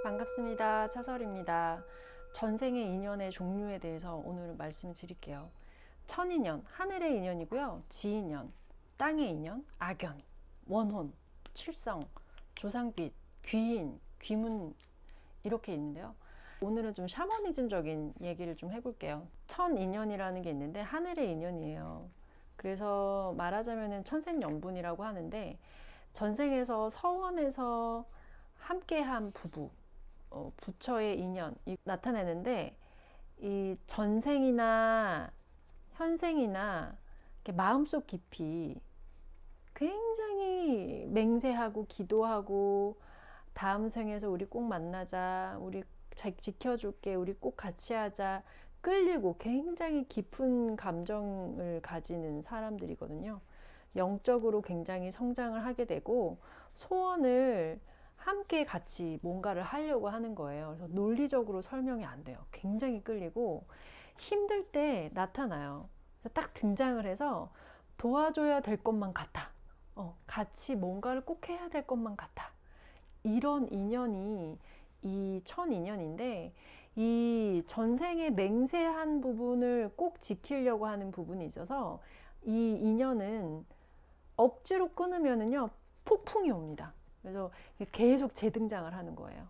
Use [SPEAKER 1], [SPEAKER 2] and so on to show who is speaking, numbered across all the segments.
[SPEAKER 1] 반갑습니다. 차설입니다. 전생의 인연의 종류에 대해서 오늘 말씀을 드릴게요. 천인연, 하늘의 인연이고요. 지인연, 땅의 인연, 악연, 원혼, 칠성, 조상빛, 귀인, 귀문 이렇게 있는데요. 오늘은 좀 샤머니즘적인 얘기를 좀 해볼게요. 천인연이라는 게 있는데 하늘의 인연이에요. 그래서 말하자면 천생연분이라고 하는데 전생에서 서원에서 함께한 부부, 부처의 인연이 나타내는데 이 전생이나 현생이나 마음속 깊이 굉장히 맹세하고 기도하고 다음 생에서 우리 꼭 만나자, 우리 잘 지켜줄게, 우리 꼭 같이 하자, 끌리고 굉장히 깊은 감정을 가지는 사람들이거든요. 영적으로 굉장히 성장을 하게 되고 소원을 함께 같이 뭔가를 하려고 하는 거예요. 그래서 논리적으로 설명이 안 돼요. 굉장히 끌리고 힘들 때 나타나요. 그래서 딱 등장을 해서 도와줘야 될 것만 같아. 같이 뭔가를 꼭 해야 될 것만 같아. 이런 인연이 이 천인연인데 이 전생에 맹세한 부분을 꼭 지키려고 하는 부분이 있어서 이 인연은 억지로 끊으면은요 폭풍이 옵니다. 그래서 계속 재등장을 하는 거예요.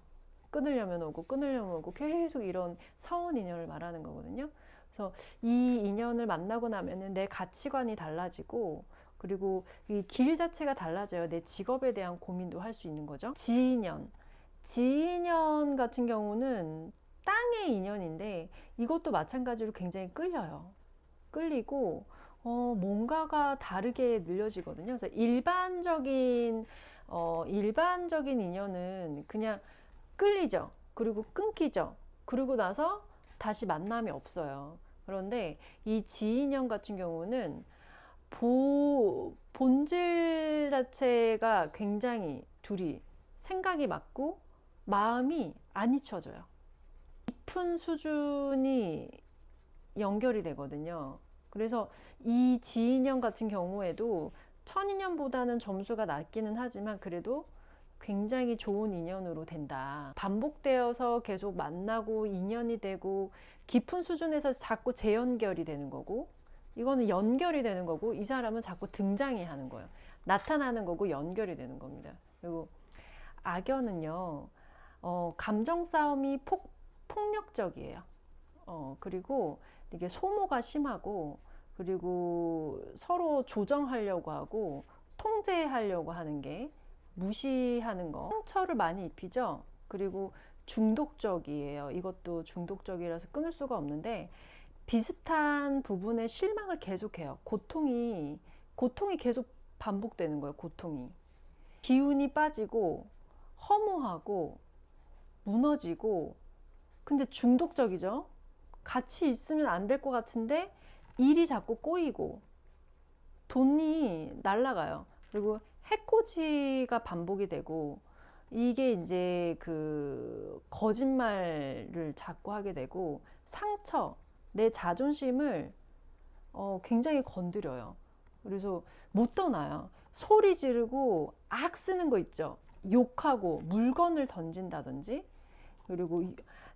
[SPEAKER 1] 끊으려면 오고 끊으려면 오고 계속 이런 서운 인연을 말하는 거거든요. 그래서 이 인연을 만나고 나면은 내 가치관이 달라지고 그리고 이 길 자체가 달라져요. 내 직업에 대한 고민도 할 수 있는 거죠. 지인연, 지인연 같은 경우는 땅의 인연인데 이것도 마찬가지로 굉장히 끌려요. 끌리고 뭔가가 다르게 늘려지거든요. 그래서 일반적인 인연은 그냥 끌리죠. 그리고 끊기죠. 그러고 나서 다시 만남이 없어요. 그런데 이 지인연 같은 경우는 본질 자체가 굉장히 둘이 생각이 맞고 마음이 안 잊혀져요. 깊은 수준이 연결이 되거든요. 그래서 이 지인연 같은 경우에도 천인연보다는 점수가 낮기는 하지만 그래도 굉장히 좋은 인연으로 된다. 반복되어서 계속 만나고 인연이 되고 깊은 수준에서 자꾸 재연결이 되는 거고 이거는 연결이 되는 거고 이 사람은 자꾸 등장이 하는 거예요. 나타나는 거고 연결이 되는 겁니다. 그리고 악연은요, 감정 싸움이 폭력적이에요. 그리고 이게 소모가 심하고 그리고 서로 조정하려고 하고 통제하려고 하는 게 무시하는 거 상처를 많이 입히죠. 그리고 중독적이에요. 이것도 중독적이라서 끊을 수가 없는데 비슷한 부분에 실망을 계속해요. 고통이 계속 반복되는 거예요. 고통이 기운이 빠지고 허무하고 무너지고 근데 중독적이죠. 같이 있으면 안 될 것 같은데 일이 자꾸 꼬이고 돈이 날아가요. 그리고 해코지가 반복이 되고 이게 이제 그 거짓말을 자꾸 하게 되고 상처, 내 자존심을 굉장히 건드려요. 그래서 못 떠나요. 소리 지르고 악 쓰는 거 있죠. 욕하고 물건을 던진다든지 그리고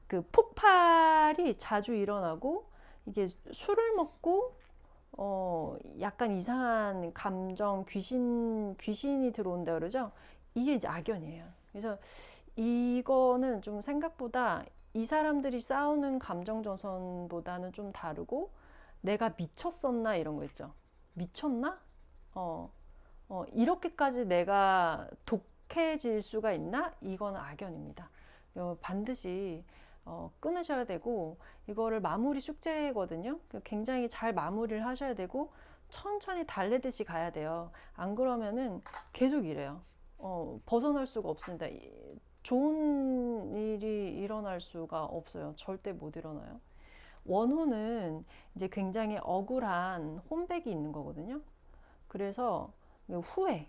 [SPEAKER 1] 그 폭발이 자주 일어나고 이게 술을 먹고 약간 이상한 감정 귀신이 들어온다 그러죠. 이게 이제 악연이에요. 그래서 이거는 좀 생각보다 이 사람들이 싸우는 감정 전선보다는 좀 다르고 내가 미쳤었나 이런 거 있죠. 미쳤나? 이렇게까지 내가 독해질 수가 있나? 이건 악연입니다. 반드시 끊으셔야 되고 이거를 마무리 숙제거든요. 굉장히 잘 마무리를 하셔야 되고 천천히 달래듯이 가야 돼요. 안 그러면은 계속 이래요. 벗어날 수가 없습니다. 좋은 일이 일어날 수가 없어요. 절대 못 일어나요. 원혼은 이제 굉장히 억울한 혼백이 있는 거거든요. 그래서 후회,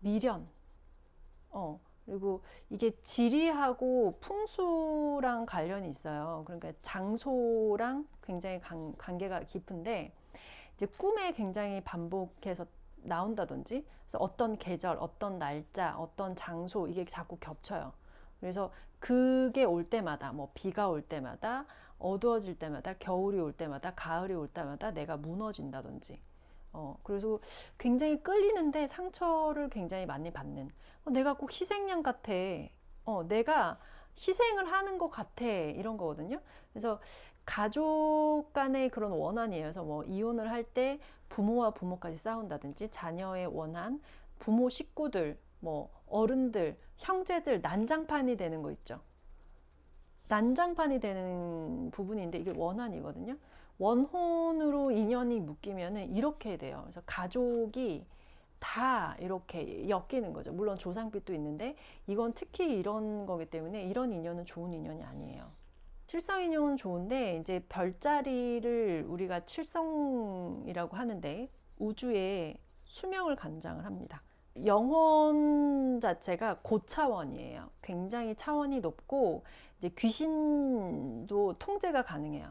[SPEAKER 1] 미련, 그리고 이게 지리하고 풍수랑 관련이 있어요. 그러니까 장소랑 굉장히 관계가 깊은데 이제 꿈에 굉장히 반복해서 나온다든지 그래서 어떤 계절, 어떤 날짜, 어떤 장소 이게 자꾸 겹쳐요. 그래서 그게 올 때마다, 뭐 비가 올 때마다, 어두워질 때마다, 겨울이 올 때마다, 가을이 올 때마다 내가 무너진다든지. 그래서 굉장히 끌리는데 상처를 굉장히 많이 받는. 내가 꼭 희생양 같아. 내가 희생을 하는 것 같아. 이런 거거든요. 그래서 가족 간의 그런 원한이에요. 그래서 뭐 이혼을 할 때 부모와 부모까지 싸운다든지, 자녀의 원한, 부모 식구들, 뭐 어른들, 형제들 난장판이 되는 거 있죠. 난장판이 되는 부분인데 이게 원한이거든요. 원혼으로 인연이 묶이면은 이렇게 돼요. 그래서 가족이 다 이렇게 엮이는 거죠. 물론 조상빛도 있는데 이건 특히 이런 거기 때문에 이런 인연은 좋은 인연이 아니에요. 칠성인연은 좋은데 이제 별자리를 우리가 칠성이라고 하는데 우주에 수명을 관장을 합니다. 영혼 자체가 고차원이에요. 굉장히 차원이 높고 이제 귀신도 통제가 가능해요.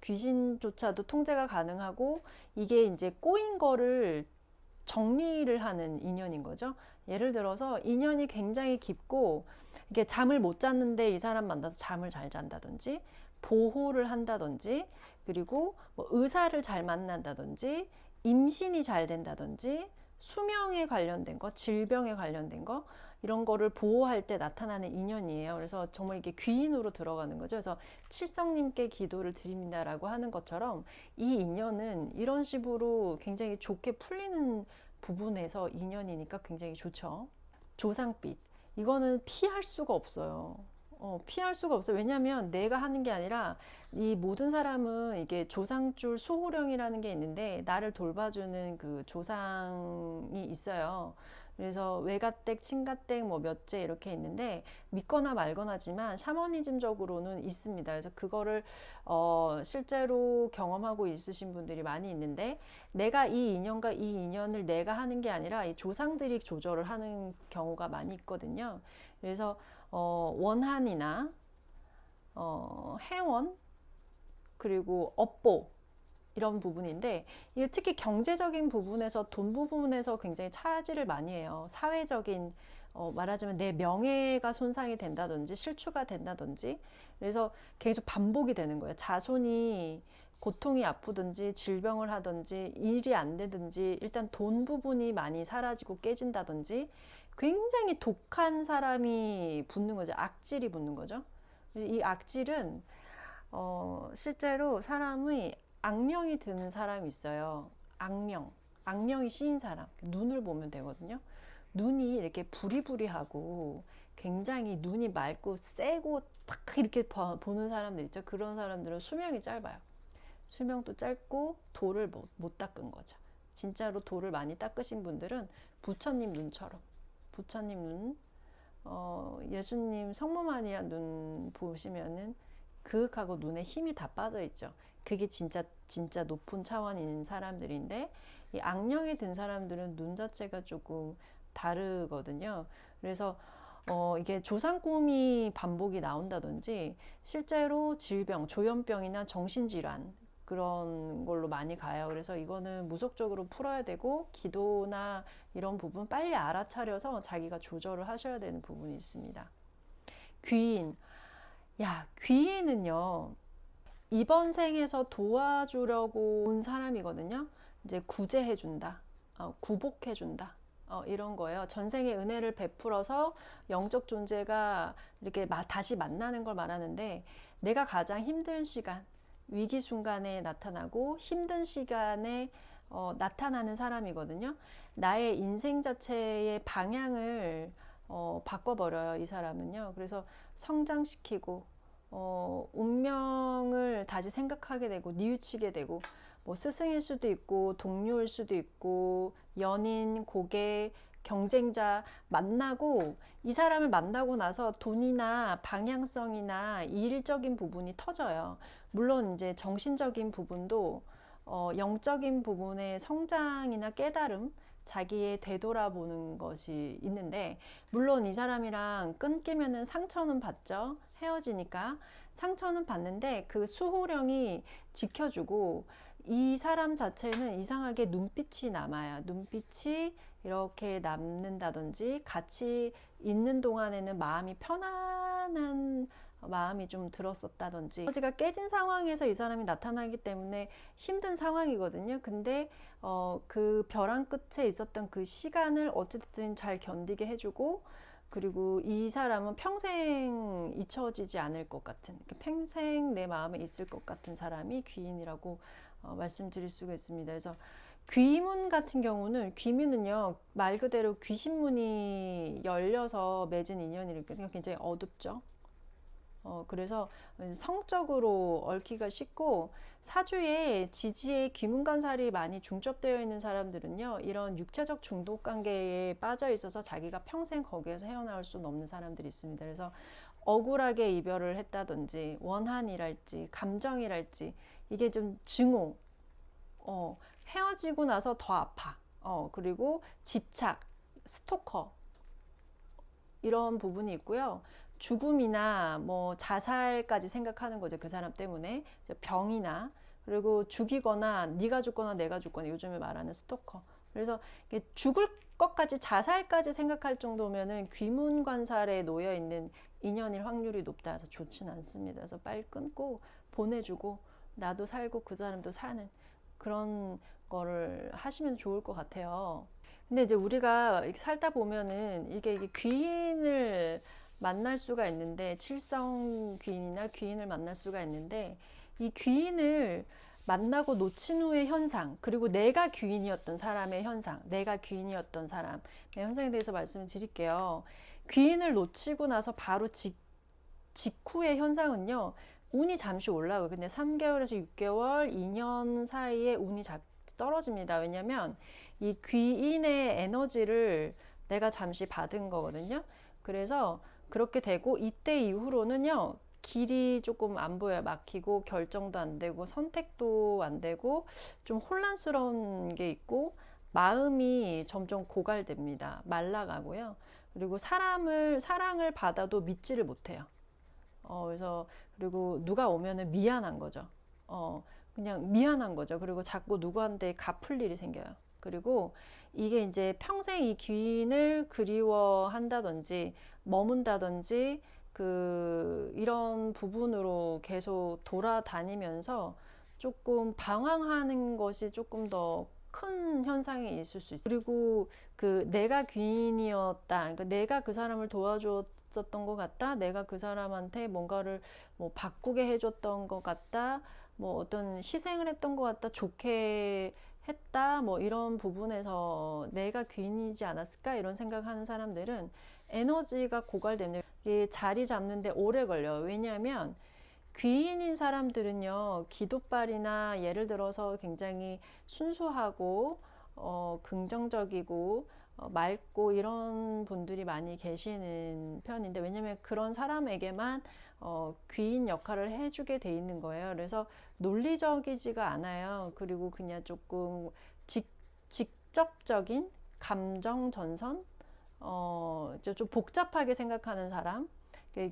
[SPEAKER 1] 귀신조차도 통제가 가능하고 이게 이제 꼬인 거를 정리를 하는 인연인 거죠. 예를 들어서 인연이 굉장히 깊고 이게 잠을 못 잤는데 이 사람 만나서 잠을 잘 잔다든지 보호를 한다든지 그리고 뭐 의사를 잘 만난다든지 임신이 잘 된다든지 수명에 관련된 거, 질병에 관련된 거 이런 거를 보호할 때 나타나는 인연이에요. 그래서 정말 이게 귀인으로 들어가는 거죠. 그래서 칠성님께 기도를 드립니다라고 하는 것처럼 이 인연은 이런 식으로 굉장히 좋게 풀리는 부분에서 인연이니까 굉장히 좋죠. 조상빛. 이거는 피할 수가 없어요. 피할 수가 없어요. 왜냐하면 내가 하는 게 아니라 이 모든 사람은 이게 조상줄 수호령이라는 게 있는데 나를 돌봐주는 그 조상이 있어요. 그래서 외가댁, 친가댁 뭐 몇째 이렇게 있는데 믿거나 말거나지만 샤머니즘적으로는 있습니다. 그래서 그거를 실제로 경험하고 있으신 분들이 많이 있는데 내가 이 인연과 이 인연을 내가 하는 게 아니라 이 조상들이 조절을 하는 경우가 많이 있거든요. 그래서 원한이나 해원 그리고 업보 이런 부분인데 이게 특히 경제적인 부분에서 돈 부분에서 굉장히 차지를 많이 해요. 사회적인 말하자면 내 명예가 손상이 된다든지 실추가 된다든지 그래서 계속 반복이 되는 거예요. 자손이 고통이 아프든지 질병을 하든지 일이 안 되든지 일단 돈 부분이 많이 사라지고 깨진다든지 굉장히 독한 사람이 붙는 거죠. 악질이 붙는 거죠. 이 악질은 실제로 사람의 악령이 드는 사람이 있어요. 악령이 씌인 사람. 눈을 보면 되거든요. 눈이 이렇게 부리부리하고 굉장히 눈이 맑고 세고 딱 이렇게 보는 사람들 있죠. 그런 사람들은 수명이 짧아요. 수명도 짧고 돌을 못 닦은 거죠. 진짜로 돌을 많이 닦으신 분들은 부처님 눈처럼 부처님 눈, 예수님 성모마리아 눈 보시면은 그윽하고 눈에 힘이 다 빠져 있죠. 그게 진짜 높은 차원인 사람들인데 이 악령이 든 사람들은 눈 자체가 조금 다르거든요. 그래서 이게 조상 꿈이 반복이 나온다든지 실제로 질병, 조현병이나 정신질환 그런 걸로 많이 가요. 그래서 이거는 무속적으로 풀어야 되고 기도나 이런 부분 빨리 알아차려서 자기가 조절을 하셔야 되는 부분이 있습니다. 귀인. 귀인은요. 이번 생에서 도와주려고 온 사람이거든요. 이제 구제해준다. 구복해준다. 이런 거예요. 전생의 은혜를 베풀어서 영적 존재가 이렇게 다시 만나는 걸 말하는데 내가 가장 힘든 시간, 위기 순간에 나타나고 힘든 시간에 나타나는 사람이거든요. 나의 인생 자체의 방향을 바꿔버려요. 이 사람은요. 그래서 성장시키고 운명을 다시 생각하게 되고 뉘우치게 되고 뭐 스승일 수도 있고 동료일 수도 있고 연인, 고객, 경쟁자 만나고 이 사람을 만나고 나서 돈이나 방향성이나 일적인 부분이 터져요. 물론 이제 정신적인 부분도 영적인 부분의 성장이나 깨달음 자기의 되돌아보는 것이 있는데 물론 이 사람이랑 끊기면은 상처는 받죠. 헤어지니까 상처는 받는데 그 수호령이 지켜주고 이 사람 자체는 이상하게 눈빛이 남아요. 눈빛이 이렇게 남는다든지 같이 있는 동안에는 마음이 편안한 마음이 좀 들었었다든지, 에너지가 깨진 상황에서 이 사람이 나타나기 때문에 힘든 상황이거든요. 근데 그 벼랑 끝에 있었던 그 시간을 어쨌든 잘 견디게 해주고, 그리고 이 사람은 평생 잊혀지지 않을 것 같은, 평생 내 마음에 있을 것 같은 사람이 귀인이라고 말씀드릴 수가 있습니다. 그래서 귀문 같은 경우는, 귀문은요 말 그대로 귀신문이 열려서 맺은 인연이니까 굉장히 어둡죠. 그래서 성적으로 얽히기가 쉽고, 사주에 지지에 귀문관살이 많이 중첩되어 있는 사람들은요 이런 육체적 중독 관계에 빠져 있어서 자기가 평생 거기에서 헤어나올 수는 없는 사람들이 있습니다. 그래서 억울하게 이별을 했다든지, 원한이랄지 감정이랄지, 이게 좀 증오, 헤어지고 나서 더 아파, 그리고 집착, 스토커, 이런 부분이 있고요. 죽음이나 뭐 자살까지 생각하는 거죠. 그 사람 때문에 병이나, 그리고 죽이거나 네가 죽거나 내가 죽거나, 요즘에 말하는 스토커. 그래서 죽을 것까지, 자살까지 생각할 정도면은 귀문관살에 놓여 있는 인연일 확률이 높다 해서 좋진 않습니다. 그래서 빨리 끊고 보내주고 나도 살고 그 사람도 사는 그런 거를 하시면 좋을 것 같아요. 근데 이제 우리가 살다 보면은 이게 귀인을 만날 수가 있는데, 칠성 귀인이나 귀인을 만날 수가 있는데, 이 귀인을 만나고 놓친 후의 현상, 그리고 내가 귀인이었던 사람의 현상, 내가 귀인이었던 사람의 현상에 대해서 말씀을 드릴게요. 귀인을 놓치고 나서 바로 직후의 현상은요, 운이 잠시 올라가요. 근데 3개월에서 6개월, 2년 사이에 운이 떨어집니다. 왜냐면 이 귀인의 에너지를 내가 잠시 받은 거거든요. 그래서 그렇게 되고, 이때 이후로는요 길이 조금 안 보여요. 막히고 결정도 안 되고 선택도 안 되고 좀 혼란스러운 게 있고, 마음이 점점 고갈됩니다. 말라가고요. 그리고 사랑을 받아도 믿지를 못해요. 그래서 그리고 누가 오면은 미안한 거죠. 그냥 미안한 거죠. 그리고 자꾸 누구한테 갚을 일이 생겨요. 그리고 이게 이제 평생 이 귀인을 그리워한다든지 머문다든지, 이런 부분으로 계속 돌아다니면서 조금 방황하는 것이 조금 더 큰 현상이 있을 수 있어요. 그리고 내가 귀인이었다, 그러니까 내가 그 사람을 도와줬던 것 같다, 내가 그 사람한테 뭔가를 뭐 바꾸게 해줬던 것 같다, 뭐 어떤 희생을 했던 것 같다, 좋게 했다, 뭐 이런 부분에서 내가 귀인이지 않았을까, 이런 생각하는 사람들은 에너지가 고갈되는, 이게 자리 잡는데 오래 걸려요. 왜냐하면 귀인인 사람들은요 기도빨이나, 예를 들어서 굉장히 순수하고 긍정적이고 맑고 이런 분들이 많이 계시는 편인데, 왜냐면 그런 사람에게만 귀인 역할을 해주게 돼 있는 거예요. 그래서 논리적이지가 않아요. 그리고 그냥 조금 직접적인 감정 전선, 좀 복잡하게 생각하는 사람,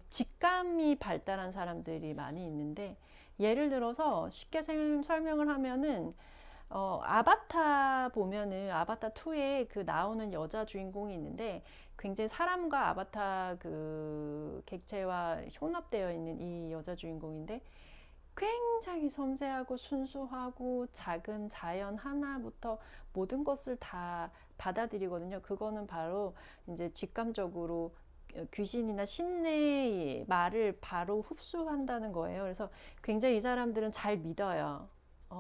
[SPEAKER 1] 직감이 발달한 사람들이 많이 있는데, 예를 들어서 쉽게 설명을 하면은, 아바타 보면은 아바타 2에 나오는 여자 주인공이 있는데, 굉장히 사람과 아바타 객체와 혼합되어 있는 이 여자 주인공인데, 굉장히 섬세하고 순수하고 작은 자연 하나부터 모든 것을 다 받아들이거든요. 그거는 바로 이제 직감적으로 귀신이나 신의 말을 바로 흡수한다는 거예요. 그래서 굉장히 이 사람들은 잘 믿어요.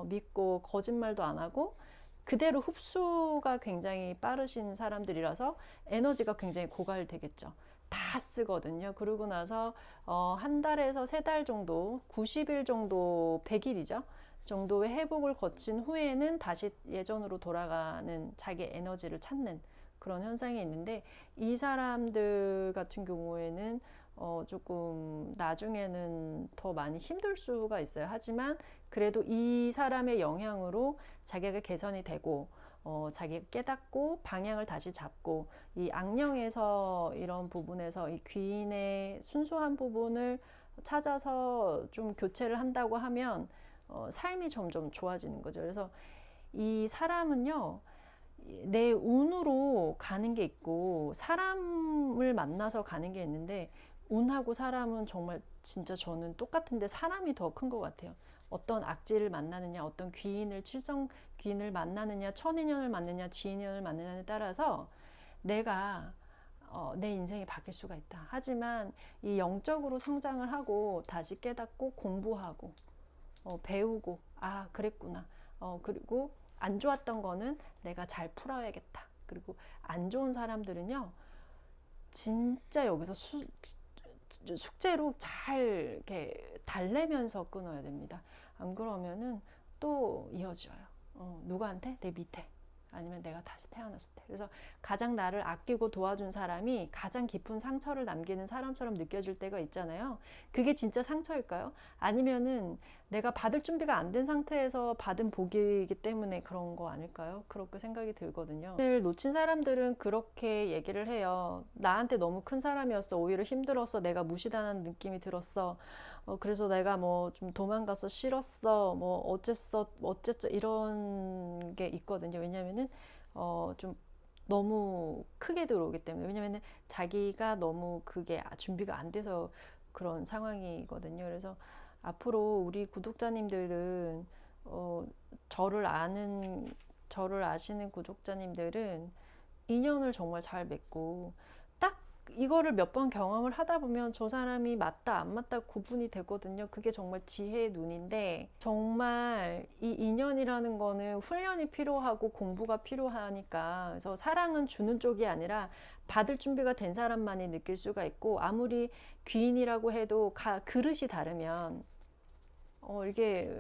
[SPEAKER 1] 믿고 거짓말도 안 하고 그대로 흡수가 굉장히 빠르신 사람들이라서 에너지가 굉장히 고갈되겠죠. 다 쓰거든요. 그러고 나서 한 달에서 3달 정도, 90일 정도, 100일이죠. 정도의 회복을 거친 후에는 다시 예전으로 돌아가는, 자기 에너지를 찾는 그런 현상이 있는데, 이 사람들 같은 경우에는 조금 나중에는 더 많이 힘들 수가 있어요. 하지만 그래도 이 사람의 영향으로 자기가 개선이 되고, 자기가 깨닫고 방향을 다시 잡고, 이 악령에서 이런 부분에서 이 귀인의 순수한 부분을 찾아서 좀 교체를 한다고 하면 삶이 점점 좋아지는 거죠. 그래서 이 사람은요, 내 운으로 가는 게 있고 사람을 만나서 가는 게 있는데, 운하고 사람은 정말 진짜 저는 똑같은데 사람이 더 큰 것 같아요. 어떤 악질을 만나느냐, 어떤 귀인을, 칠성 귀인을 만나느냐, 천인연을 만나느냐, 지인연을 만나느냐에 따라서 내가 내 인생이 바뀔 수가 있다. 하지만 이 영적으로 성장을 하고 다시 깨닫고 공부하고 배우고, 아 그랬구나. 그리고 안 좋았던 거는 내가 잘 풀어야겠다. 그리고 안 좋은 사람들은요, 진짜 여기서 숙제로 잘 이렇게 달래면서 끊어야 됩니다. 안 그러면은 또 이어져요. 누구한테? 내 밑에. 아니면 내가 다시 태어났을 때. 그래서 가장 나를 아끼고 도와준 사람이 가장 깊은 상처를 남기는 사람처럼 느껴질 때가 있잖아요. 그게 진짜 상처일까요? 아니면은 내가 받을 준비가 안 된 상태에서 받은 복이기 때문에 그런 거 아닐까요? 그렇게 생각이 들거든요. 오늘 놓친 사람들은 그렇게 얘기를 해요. 나한테 너무 큰 사람이었어. 오히려 힘들었어. 내가 무시당하는 느낌이 들었어. 그래서 내가 뭐 좀 도망가서 싫었어. 뭐 어쨌어, 어쨌죠. 이런 게 있거든요. 왜냐면은 좀 너무 크게 들어오기 때문에. 왜냐면은 자기가 너무 그게 준비가 안 돼서 그런 상황이거든요. 그래서 앞으로 우리 구독자님들은 어, 저를 아는 저를 아시는 구독자님들은 인연을 정말 잘 맺고, 딱 이거를 몇 번 경험을 하다 보면 저 사람이 맞다 안 맞다 구분이 되거든요. 그게 정말 지혜의 눈인데, 정말 이 인연이라는 거는 훈련이 필요하고 공부가 필요하니까. 그래서 사랑은 주는 쪽이 아니라 받을 준비가 된 사람만이 느낄 수가 있고, 아무리 귀인이라고 해도 그릇이 다르면 이게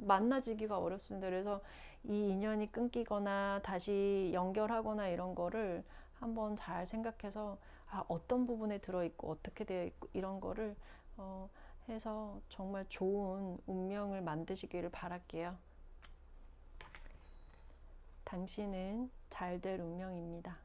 [SPEAKER 1] 만나지기가 어렵습니다. 그래서 이 인연이 끊기거나 다시 연결하거나 이런 거를 한번 잘 생각해서, 어떤 부분에 들어있고 어떻게 되어 있고 이런 거를 해서 정말 좋은 운명을 만드시기를 바랄게요. 당신은 잘 될 운명입니다.